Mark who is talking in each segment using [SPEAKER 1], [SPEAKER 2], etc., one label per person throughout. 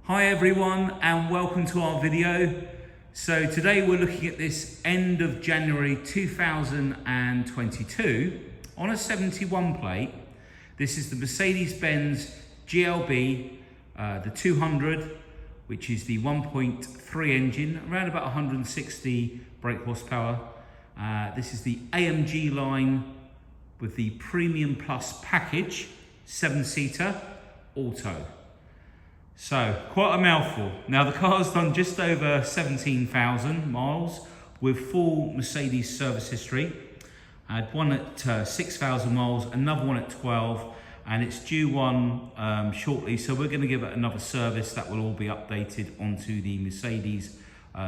[SPEAKER 1] Hi everyone and welcome to our video. So today we're looking at this end of January 2022 on a 71 plate. This is the Mercedes-Benz GLB, the 200, which is the 1.3 engine, around about 160 brake horsepower. This is the AMG line with the Premium Plus package, 7-seater, auto. So, quite a mouthful. Now the car's done just over 17,000 miles with full Mercedes service history. I had one at 6,000 miles, another one at 12, and it's due one shortly, so we're going to give it another service that will all be updated onto the Mercedes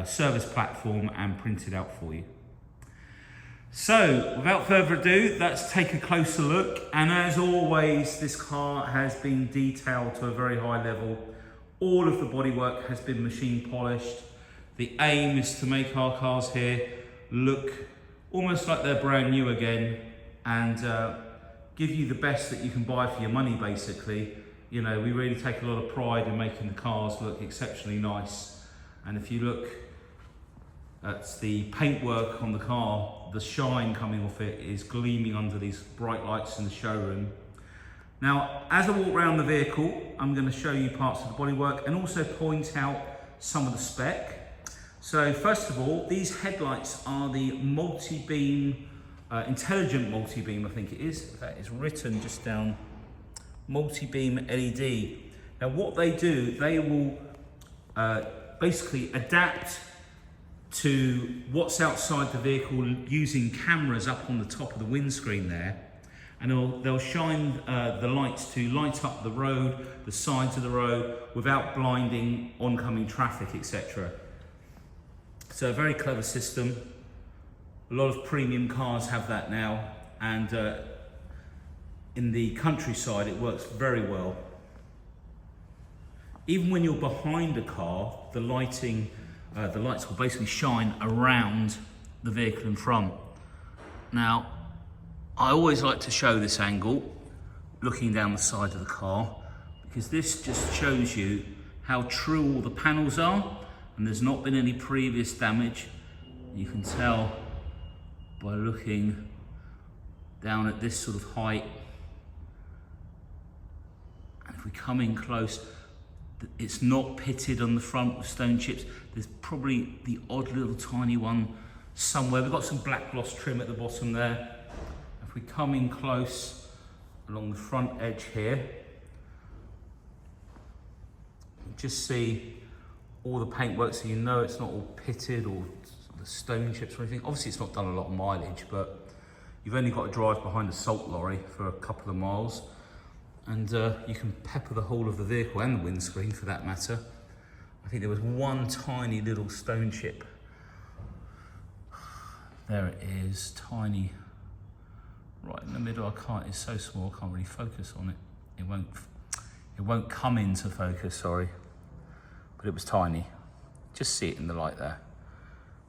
[SPEAKER 1] service platform and printed out for you. So, without further ado, let's take a closer look. And as always, this car has been detailed to a very high level. All of the bodywork has been machine polished. The aim is to make our cars here look almost like they're brand new again and give you the best that you can buy for your money, basically. You know, we really take a lot of pride in making the cars look exceptionally nice. And if you look at the paintwork on the car, the shine coming off it is gleaming under these bright lights in the showroom. Now, as I walk around the vehicle, I'm going to show you parts of the bodywork and also point out some of the spec. So first of all, these headlights are the multi-beam, intelligent multi-beam, I think it is. That is written just down, multi-beam LED. Now what they do, they will basically adapt to what's outside the vehicle using cameras up on the top of the windscreen there. And they'll shine the lights to light up the road, the sides of the road, without blinding oncoming traffic, etc. So a very clever system. A lot of premium cars have that now, and in the countryside it works very well. Even when you're behind a car, the lights will basically shine around the vehicle in front. Now, I always like to show this angle, looking down the side of the car, because this just shows you how true all the panels are, and there's not been any previous damage. You can tell by looking down at this sort of height. And if we come in close, it's not pitted on the front with stone chips. There's probably the odd little tiny one somewhere. We've got some black gloss trim at the bottom there. If we come in close along the front edge here, you just see all the paintwork, so you know it's not all pitted or the stone chips or anything. Obviously it's not done a lot of mileage, but you've only got to drive behind a salt lorry for a couple of miles, and you can pepper the whole of the vehicle and the windscreen for that matter. I think there was one tiny little stone chip. There it is, tiny. Right in the middle. It's so small I can't really focus on it. It won't come into focus, sorry. But it was tiny. Just see it in the light there.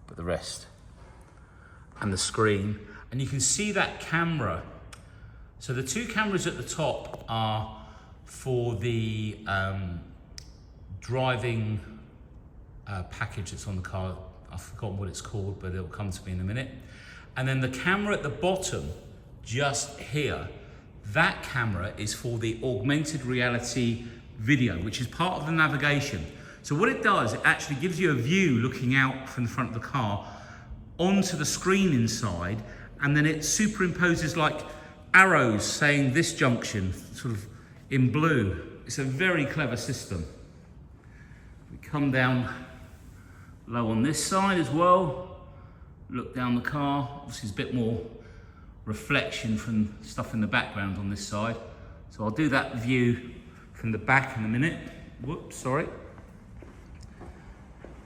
[SPEAKER 1] But the rest. And the screen. And you can see that camera. So the two cameras at the top are for the driving package that's on the car. I've forgotten what it's called, but it'll come to me in a minute. And then the camera at the bottom, just here, that camera is for the augmented reality video, which is part of the navigation. So what it does, it actually gives you a view looking out from the front of the car onto the screen inside, and then it superimposes like arrows saying this junction, sort of in blue. It's a very clever system. We come down low on this side as well, look down the car. Obviously there's a bit more reflection from stuff in the background on this side. So I'll do that view from the back in a minute. Whoops, sorry.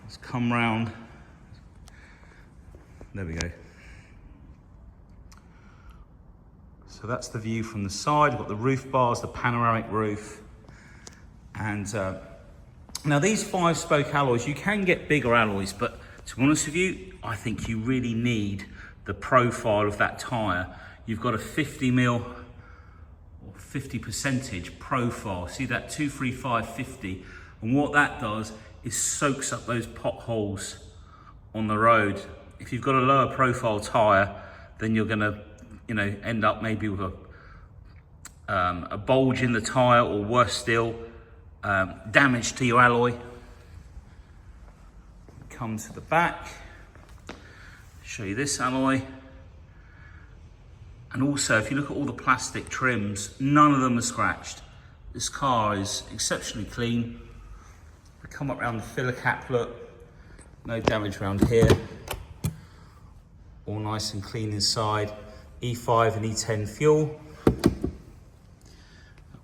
[SPEAKER 1] Let's come round. There we go. So that's the view from the side. We've got the roof bars, the panoramic roof. And now these 5-spoke alloys, you can get bigger alloys, but to be honest with you, I think you really need the profile of that tyre. You've got a 50mm or 50% profile. See that 235/50 And what that does is soaks up those potholes on the road. If you've got a lower profile tyre, then you're gonna, end up maybe with a bulge in the tyre, or worse still, damage to your alloy. Come to the back, show you this alloy. And also, if you look at all the plastic trims, none of them are scratched. This car is exceptionally clean. We come up around the filler cap, look, no damage around here. All nice and clean inside. E5 and E10 fuel.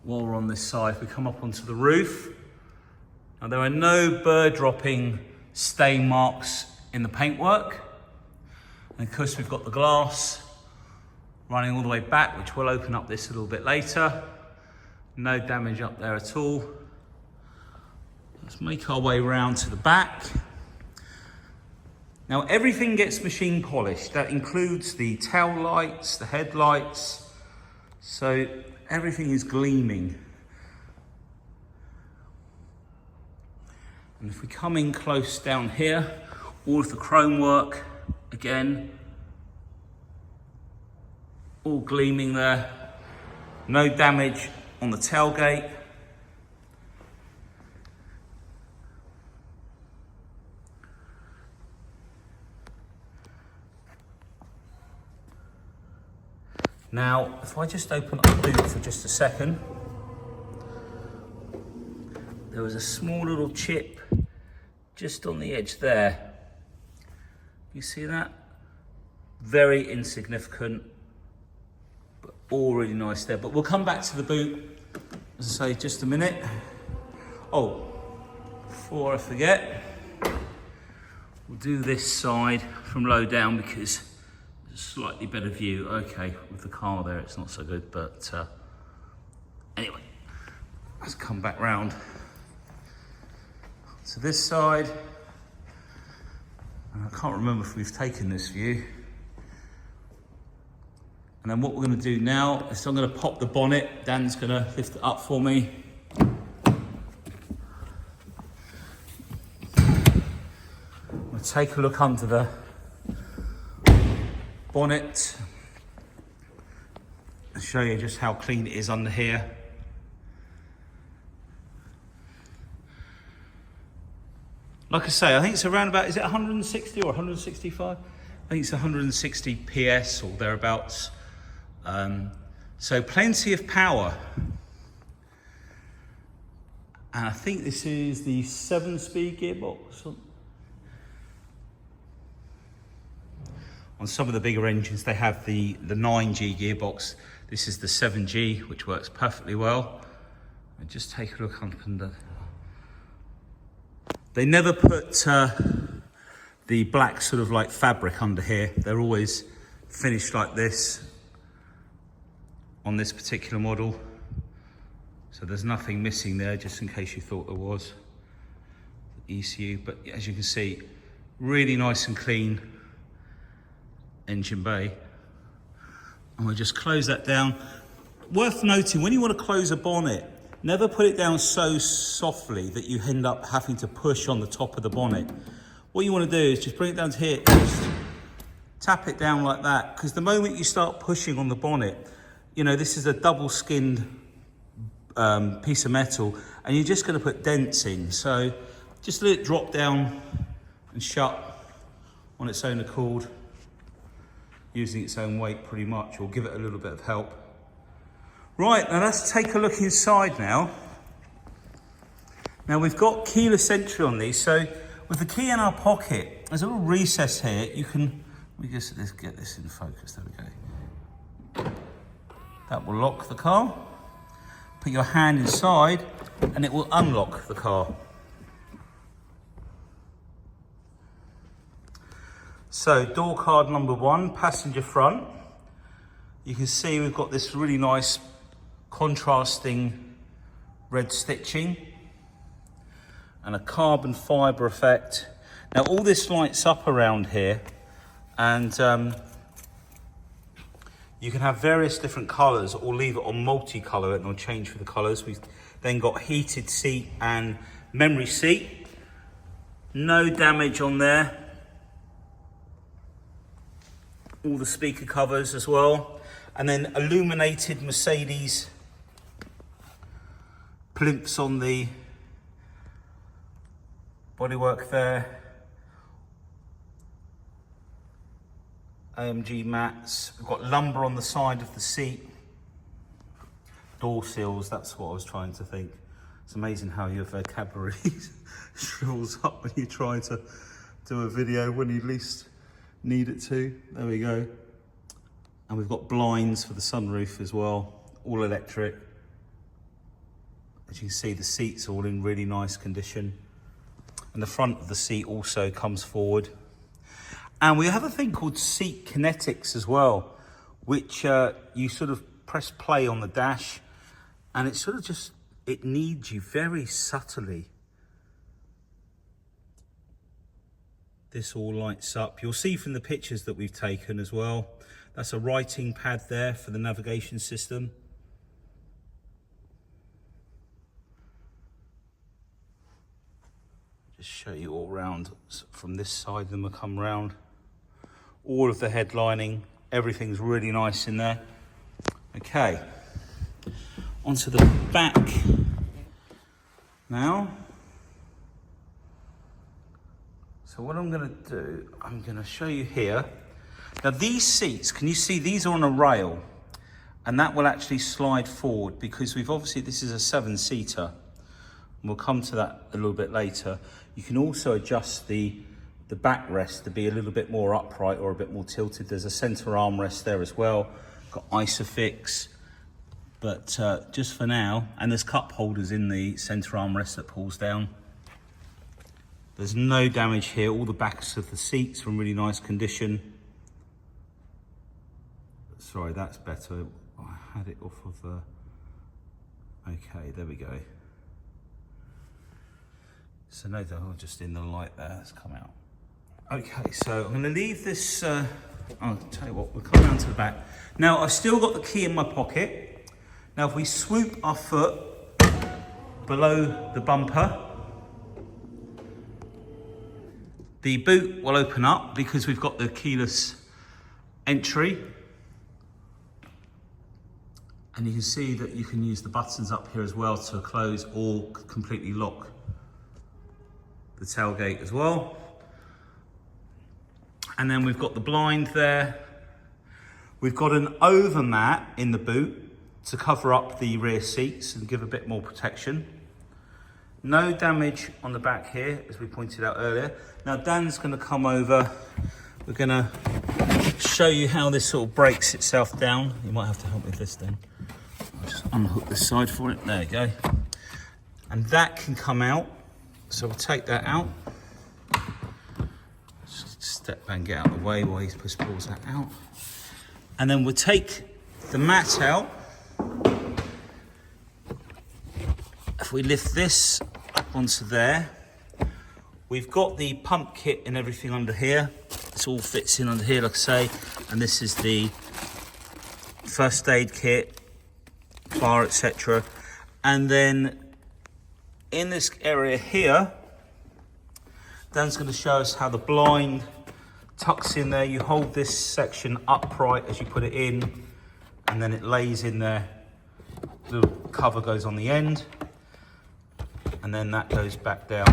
[SPEAKER 1] While we're on this side, we come up onto the roof. Now there are no bird dropping stain marks in the paintwork. And of course we've got the glass running all the way back, which we'll open up this a little bit later. No damage up there at all. Let's make our way round to the back. Now everything gets machine polished. That includes the tail lights, the headlights. So everything is gleaming. And if we come in close down here, all of the chrome work, again, all gleaming there. No damage on the tailgate. Now, if I just open up the boot for just a second, there was a small little chip just on the edge there. You see that? Very insignificant, but all really nice there. But we'll come back to the boot, as I say, just a minute. Oh, before I forget, we'll do this side from low down because there's a slightly better view. Okay, with the car there, it's not so good, but anyway, let's come back round to this side. And I can't remember if we've taken this view. And then what we're going to do now is I'm going to pop the bonnet. Dan's going to lift it up for me. We'll take a look under the bonnet and show you just how clean it is under here. Like I say, I think it's around about, is it 160 or 165? I think it's 160 PS or thereabouts. So plenty of power. And I think this is the 7-speed gearbox. On some of the bigger engines, they have the 9G gearbox. This is the 7G, which works perfectly well. And just take a look under. They never put the black sort of like fabric under here. They're always finished like this on this particular model. So there's nothing missing there, just in case you thought there was. ECU, but as you can see, really nice and clean engine bay. And we'll just close that down. Worth noting, when you want to close a bonnet, never put it down so softly that you end up having to push on the top of the bonnet. What you want to do is just bring it down to here, just tap it down like that, because the moment you start pushing on the bonnet, you know, this is a double-skinned piece of metal, and you're just going to put dents in. So just let it drop down and shut on its own accord, using its own weight pretty much, or give it a little bit of help. Right, now let's take a look inside now. Now we've got keyless entry on these, so with the key in our pocket, there's a little recess here. You can, let me just get this in focus, there we go. That will lock the car. Put your hand inside and it will unlock the car. So door card number 1, passenger front. You can see we've got this really nice contrasting red stitching and a carbon fibre effect. Now all this lights up around here, and you can have various different colours or leave it on multicolour and it'll change for the colours. We've then got heated seat and Memory seat, no damage on there. All the speaker covers as well. And then illuminated Mercedes plinths on the bodywork there. AMG mats. We've got lumber on the side of the seat. Door seals, that's what I was trying to think. It's amazing how your vocabulary shrivels up when you try to do a video when you least need it to. There we go. And we've got blinds for the sunroof as well, all electric. As you can see, the seat's all in really nice condition. And the front of the seat also comes forward. And we have a thing called seat kinetics as well, which you sort of press play on the dash and it sort of just, it needs you very subtly. This all lights up. You'll see from the pictures that we've taken as well. That's a writing pad there for the navigation system. Just show you all round from this side, then we'll come round. All of the headlining, everything's really nice in there. Okay, onto the back now. So what I'm going to do, I'm going to show you here. Now these seats, can you see these are on a rail? And that will actually slide forward because we've obviously, this is a 7-seater. And we'll come to that a little bit later. You can also adjust the backrest to be a little bit more upright or a bit more tilted. There's a center armrest there as well. Got Isofix, but just for now, and there's cup holders in the center armrest that pulls down. There's no damage here. All the backs of the seats are in really nice condition. Sorry, that's better. I had it off of the... Okay, there we go. So no, they're just in the light there, it's come out. Okay, so I'm going to leave this, I'll tell you what, we'll come around to the back. Now, I've still got the key in my pocket. Now, if we swoop our foot below the bumper, the boot will open up because we've got the keyless entry. And you can see that you can use the buttons up here as well to close or completely lock the tailgate as well. And then we've got the blind there. We've got an overmat in the boot to cover up the rear seats and give a bit more protection. No damage on the back here, as we pointed out earlier. Now Dan's gonna come over. We're gonna show you how this sort of breaks itself down. You might have to help me with this then. I'll just unhook this side for it. There you go. And that can come out. So we'll take that out. Step back and get out of the way while he pulls that out. And then we'll take the mat out. If we lift this up onto there, we've got the pump kit and everything under here. This all fits in under here, like I say. And this is the first aid kit, bar, etc. And then in this area here, Dan's going to show us how the blind tucks in there. You hold this section upright as you put it in, and then it lays in there. The little cover goes on the end, and then that goes back down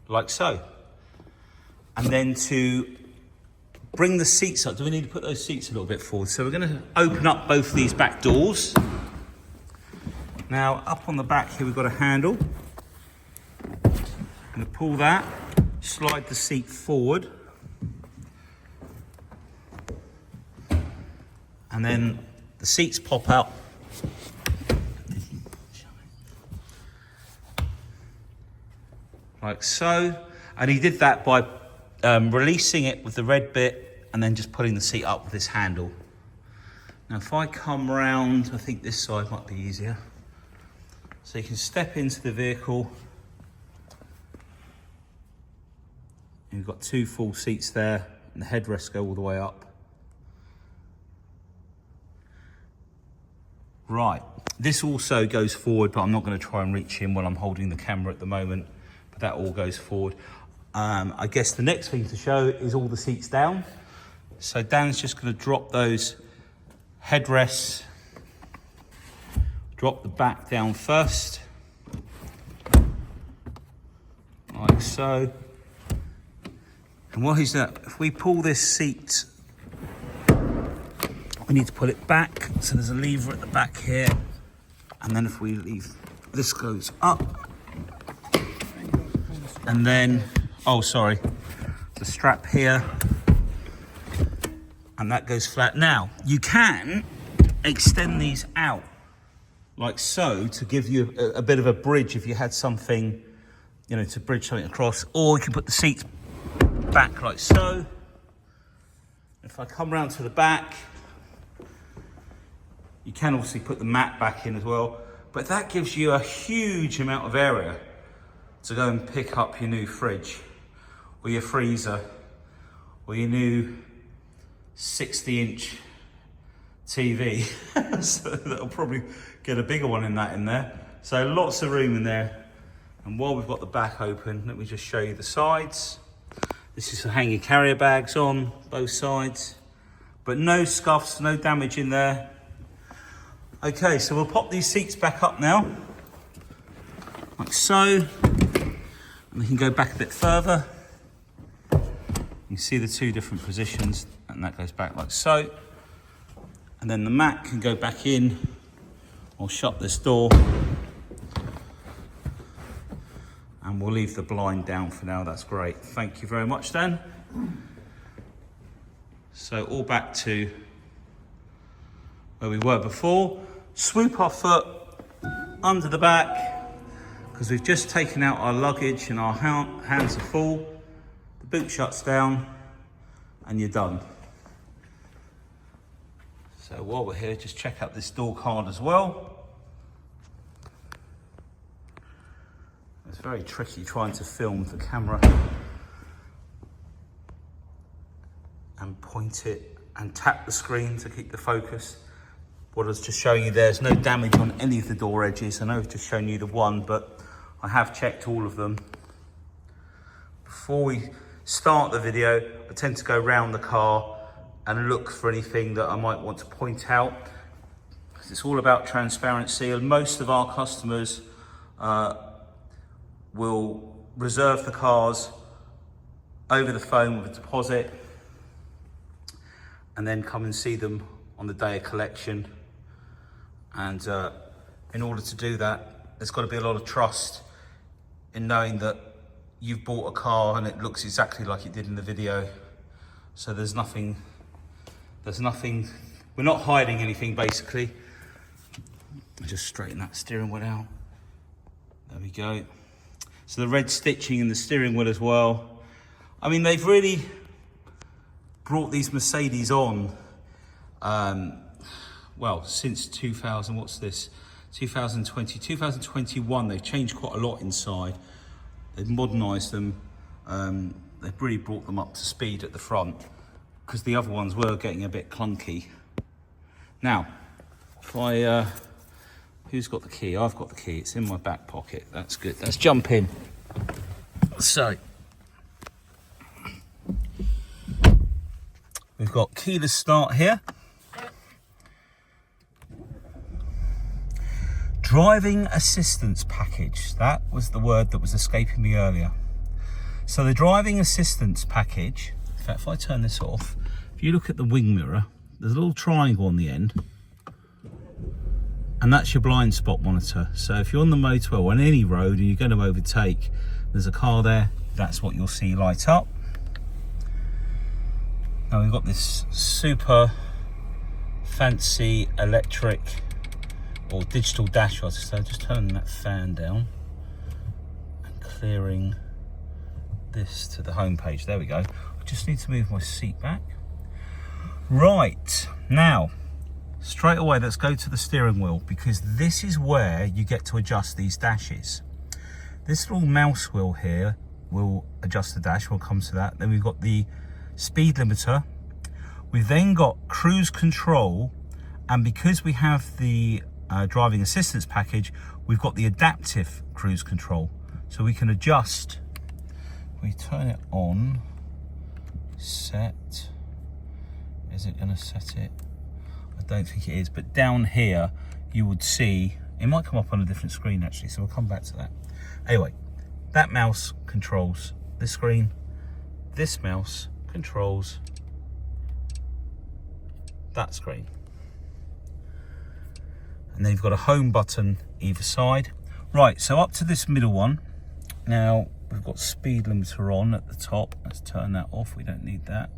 [SPEAKER 1] like so. And then to bring the seats up, do we need to put those seats a little bit forward? So we're going to open up both of these back doors. Now up on the back here we've got a handle. I'm going to pull that, slide the seat forward, and then the seats pop out. Like so. And he did that by releasing it with the red bit and then just putting the seat up with this handle. Now if I come round, I think this side might be easier. So you can step into the vehicle. You've got two full seats there, and the headrests go all the way up. Right, this also goes forward, but I'm not going to try and reach in while I'm holding the camera at the moment, but that all goes forward. I guess the next thing to show is all the seats down. So Dan's just going to drop those headrests, drop the back down first, like so. And what is that? If we pull this seat, we need to pull it back. So there's a lever at the back here. And then if we leave, this goes up. And then, oh, sorry, the strap here. And that goes flat. Now, you can extend these out like so to give you a bit of a bridge if you had something, you know, to bridge something across. Or you can put the seats back like so. If I come round to the back, you can obviously put the mat back in as well, but that gives you a huge amount of area to go and pick up your new fridge or your freezer or your new 60-inch TV. So that'll probably get a bigger one in there. So lots of room in there. And while we've got the back open, let me just show you the sides. This is to hang your carrier bags on both sides, but no scuffs, no damage in there. Okay, so we'll pop these seats back up now, like so, and we can go back a bit further. You see the two different positions, and that goes back like so. And then the mat can go back in. I'll shut this door, and we'll leave the blind down for now. That's great. Thank you very much, Dan. So all back to where we were before. Swoop our foot under the back, because we've just taken out our luggage and our hands are full. The boot shuts down and you're done. So while we're here, just check out this door card as well. It's very tricky trying to film the camera and point it and tap the screen to keep the focus. What I was just showing you, there's no damage on any of the door edges. I know I've just shown you the one, but I have checked all of them. Before we start the video, I tend to go around the car and look for anything that I might want to point out. It's all about transparency, and most of our customers will reserve the cars over the phone with a deposit and then come and see them on the day of collection. And in order to do that, there's got to be a lot of trust in knowing that you've bought a car and it looks exactly like it did in the video. So there's nothing, we're not hiding anything basically. I'll just straighten that steering wheel out. There we go. So the red stitching in the steering wheel as well. I mean, they've really brought these Mercedes on, well, since 2000, what's this? 2020, 2021, they've changed quite a lot inside. They've modernised them. They've really brought them up to speed at the front, because the other ones were getting a bit clunky. Now, if I, who's got the key? I've got the key, it's in my back pocket. That's good, let's jump in. So, we've got keyless start here. Driving assistance package, that was the word that was escaping me earlier. So the driving assistance package, in fact, if I turn this off, if you look at the wing mirror, there's a little triangle on the end, and that's your blind spot monitor. So if you're on the motorway or on any road and you're going to overtake, there's a car there, that's what you'll see light up. Now we've got this super fancy electric or digital dash, so just turning that fan down and clearing this to the home page. There we go. I just need to move my seat back. Right, now straight away let's go to the steering wheel, because this is where you get to adjust these dashes. This little mouse wheel here will adjust the dash, we'll come to that. Then we've got the speed limiter. We've then got cruise control, and because we have the
[SPEAKER 2] driving assistance package, we've got the adaptive cruise control. So we can adjust, we turn it on, set, is it gonna set it? I don't think it is, but down here you would see, it might come up on a different screen actually, so we'll come back to that. Anyway, that mouse controls this screen, this mouse controls that screen. And then you've got a home button either side. Right, so up to this middle one. Now, we've got speed limiter on at the top. Let's turn that off, we don't need that.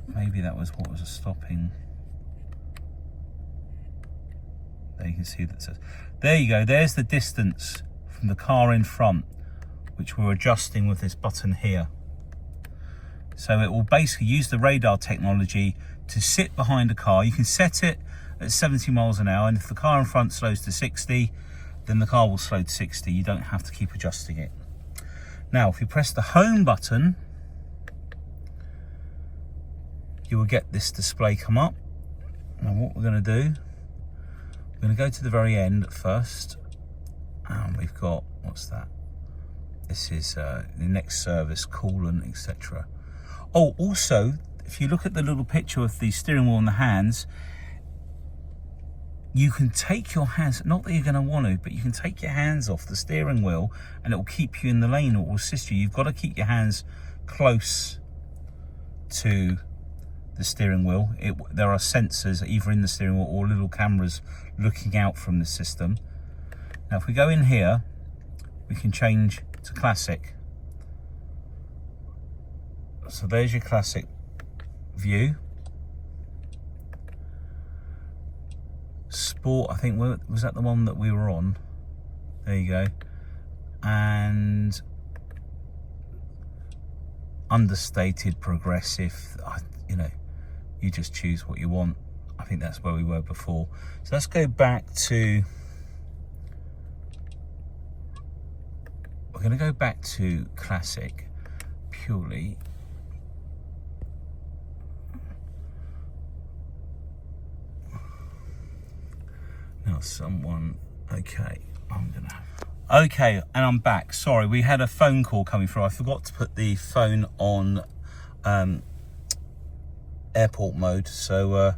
[SPEAKER 2] Maybe that was what was stopping. There you can see that says, there you go, there's the distance from the car in front, which we're adjusting with this button here. So it will basically use the radar technology to sit behind a car. You can set it at 70 miles an hour, and if the car in front slows to 60, then the car will slow to 60. You don't have to keep adjusting it. Now, if you press the home button, you will get this display come up. Now what we're going to do, we're going to go to the very end first, and we've got, what's that? This is the next service, coolant, etc. Oh, also, if you look at the little picture of the steering wheel and the hands, you can take your hands, not that you're going to want to, but you can take your hands off the steering wheel and it will keep you in the lane, it will assist you. You've got to keep your hands close to the steering wheel. There are sensors either in the steering wheel or little cameras looking out from the system. Now if we go in here, we can change to classic. So there's your classic view. Sport, I think, was that the one that we were on? There you go. And understated, progressive, you know, you just choose what you want. I think that's where we were before. So let's go back to, we're going to go back to classic purely. Now someone, okay, okay, and I'm back. Sorry, we had a phone call coming through. I forgot to put the phone on airport mode. So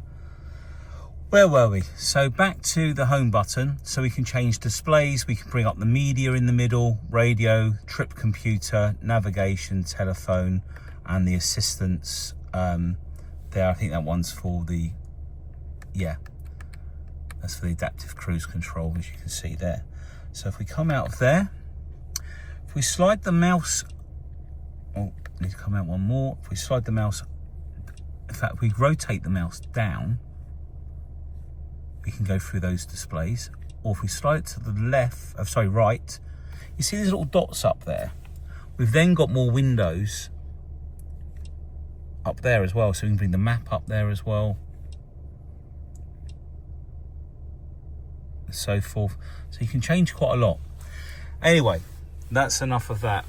[SPEAKER 2] where were we? So back to the home button. So we can change displays. We can bring up the media in the middle, radio, trip computer, navigation, telephone, and the assistance there. I think that one's for the, yeah, that's for the adaptive cruise control, as you can see there. So if we come out of there, if we slide the mouse, oh, need to come out one more. If we slide the mouse, in fact, if we rotate the mouse down, we can go through those displays. Or if we slide it to the left, right, you see these little dots up there. We've then got more windows up there as well. So we can bring the map up there as well. And so forth. So you can change quite a lot. Anyway, that's enough of that.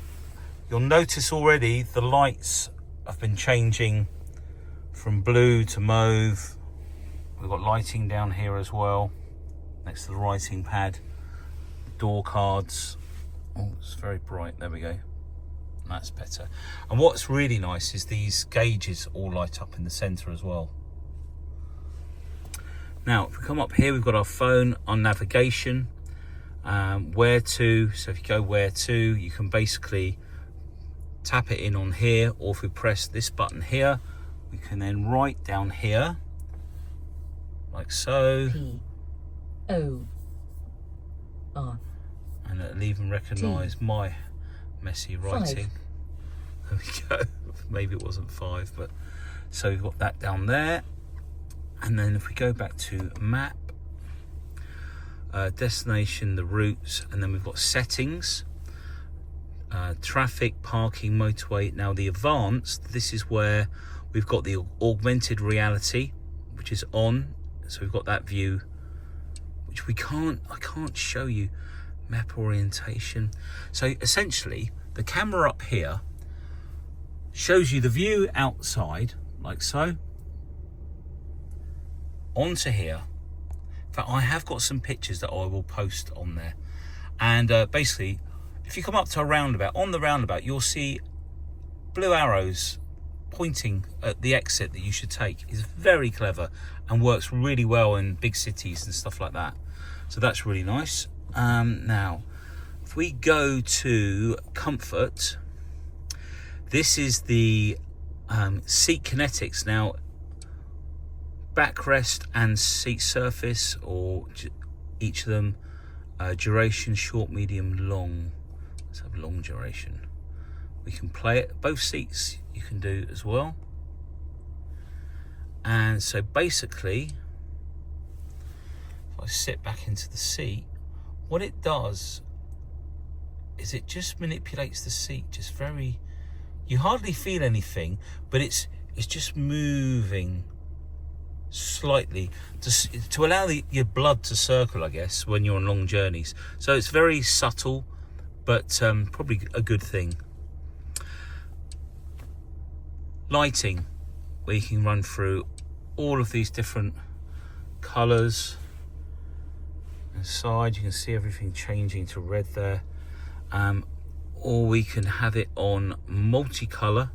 [SPEAKER 2] You'll notice already the lights have been changing from blue to mauve. We've got lighting down here as well, next to the writing pad, door cards. Oh, it's very bright, there we go. That's better. And what's really nice is these gauges all light up in the center as well. Now, if we come up here, we've got our phone, our navigation, where to. So if you go where to, you can basically tap it in on here, or if we press this button here, we can then write down here, like so. P-O-R. And it'll even recognise my messy writing. 5. There we go. Maybe it wasn't 5, but so we've got that down there. And then if we go back to map, destination, the routes, and then we've got settings, traffic, parking, motorway. Now the advanced, this is where we've got the augmented reality, which is on. So we've got that view, which I can't show you. Map orientation. So essentially, the camera up here shows you the view outside, like so, onto here. But I have got some pictures that I will post on there. And basically, if you come up to a roundabout, on the roundabout, you'll see blue arrows pointing at the exit that you should take. It's very clever and works really well in big cities and stuff like that. So that's really nice. Now, if we go to comfort, this is the seat kinetics. Now, backrest and seat surface, or each of them, duration, short, medium, long. Let's have long duration. We can play it, both seats you can do as well. And so basically, if I sit back into the seat, what it does is it just manipulates the seat just very, you hardly feel anything, but it's just moving slightly to allow your blood to circle, I guess, when you're on long journeys. So it's very subtle, but probably a good thing. Lighting, where you can run through all of these different colours. Inside you can see everything changing to red there, or we can have it on multicolour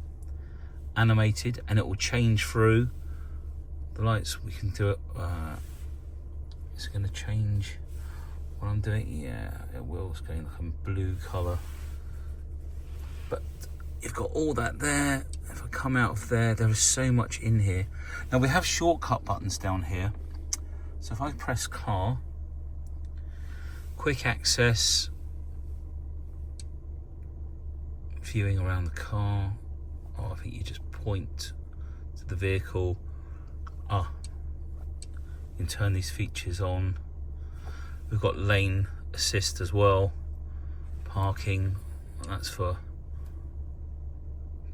[SPEAKER 2] animated, and it will change through the lights. We can do it, it's going to change what I'm doing. Yeah, it will. It's going like a blue colour, but you've got all that there. If I come out of there, there is so much in here. Now we have shortcut buttons down here. So if I press car, quick access, viewing around the car. Oh, I think you just point to the vehicle. You can turn these features on. We've got lane assist as well, parking, and that's for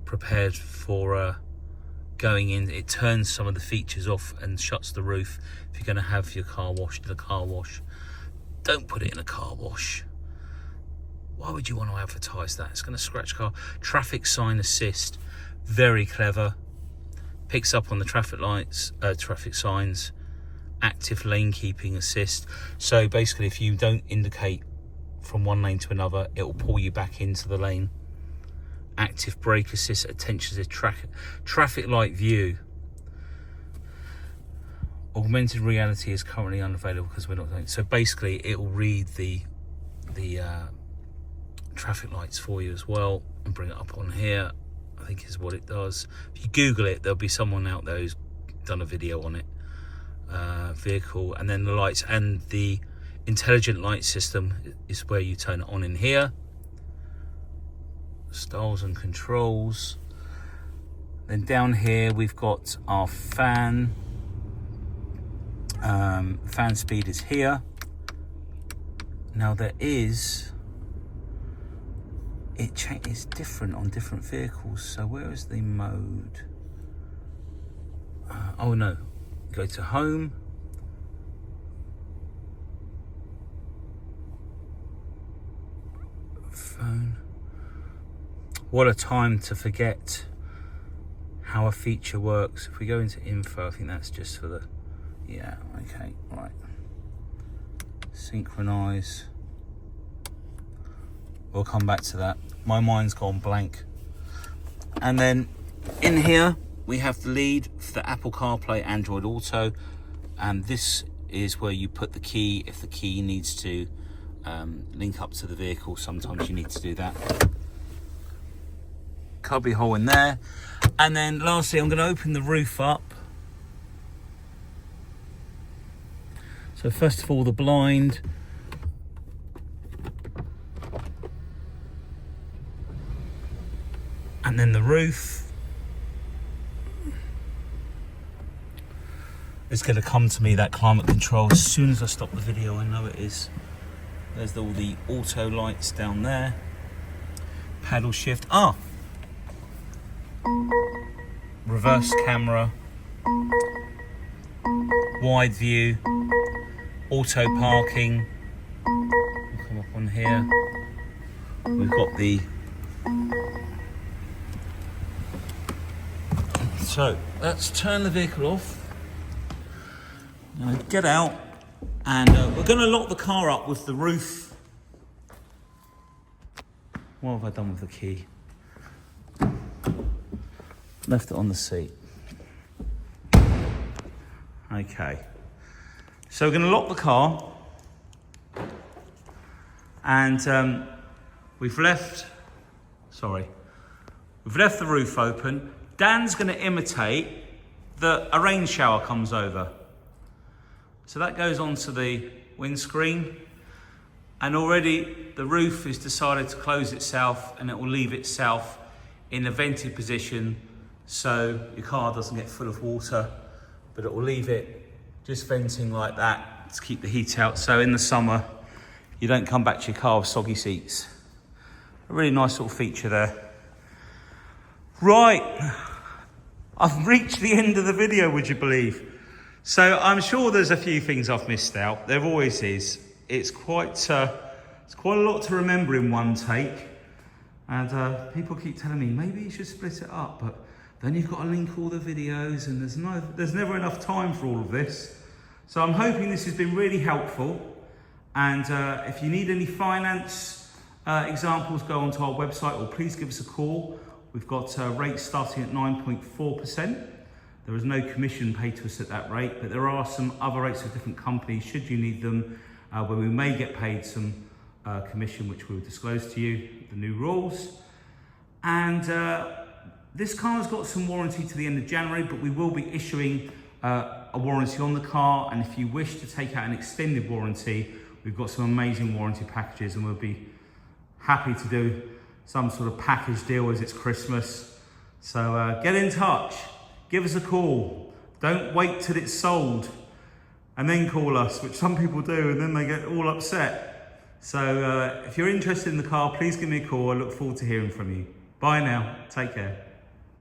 [SPEAKER 2] prepared for going in. It turns some of the features off and shuts the roof. If you're going to have your car washed in a car wash, don't put it in a car wash. Why would you want to advertise that? It's going to scratch car. Traffic sign assist, very clever. Picks up on the traffic lights, traffic signs. Active lane keeping assist. So basically, if you don't indicate from one lane to another, it will pull you back into the lane. Active brake assist, attention to traffic light view. Augmented reality is currently unavailable because we're not doing it. So basically, it will read the traffic lights for you as well and bring it up on here. I think is what it does. If you Google it, there'll be someone out there who's done a video on it. Vehicle, and then the lights, and the intelligent light system is where you turn it on in here. Styles and controls. Then down here we've got our fan. Fan speed is here. Now there is, it's different on different vehicles. So where is the mode? Oh no, go to home. Phone. What a time to forget how a feature works. If we go into info, I think that's just for the, yeah, okay, right. Synchronize. We'll come back to that. My mind's gone blank. And then in here, we have the lead for the Apple CarPlay, Android Auto. And this is where you put the key if the key needs to link up to the vehicle. Sometimes you need to do that. Cubby hole in there. And then lastly, I'm going to open the roof up. So first of all, the blind. And then the roof. It's going to come to me, that climate control, as soon as I stop the video. I know it is. There's all the auto lights down there. Paddle shift. Reverse camera. Wide view. Auto parking. We'll come up on here. We've got the... So let's turn the vehicle off. Now get out And we're going to lock the car up with the roof. What have I done with the key? Left it on the seat. Okay. So we're going to lock the car. And we've left the roof open. Dan's going to imitate that a rain shower comes over. So that goes onto the windscreen, and already the roof has decided to close itself, and it will leave itself in a vented position so your car doesn't get full of water, but it will leave it just venting like that to keep the heat out, so in the summer you don't come back to your car with soggy seats. A really nice little feature there. Right, I've reached the end of the video, would you believe? So I'm sure there's a few things I've missed out. There always is. It's quite a lot to remember in one take. And people keep telling me, maybe you should split it up, but then you've got to link all the videos and there's never enough time for all of this. So I'm hoping this has been really helpful. And if you need any finance examples, go onto our website or please give us a call. We've got rates starting at 9.4%. There is no commission paid to us at that rate, but there are some other rates with different companies, should you need them, where we may get paid some commission, which we'll disclose to you, the new rules. And this car's got some warranty to the end of January, but we will be issuing a warranty on the car. And if you wish to take out an extended warranty, we've got some amazing warranty packages, and we'll be happy to do some sort of package deal as it's Christmas. So get in touch. Give us a call. Don't wait till it's sold and then call us, which some people do, and then they get all upset. So if you're interested in the car, please give me a call. I look forward to hearing from you. Bye now. Take care.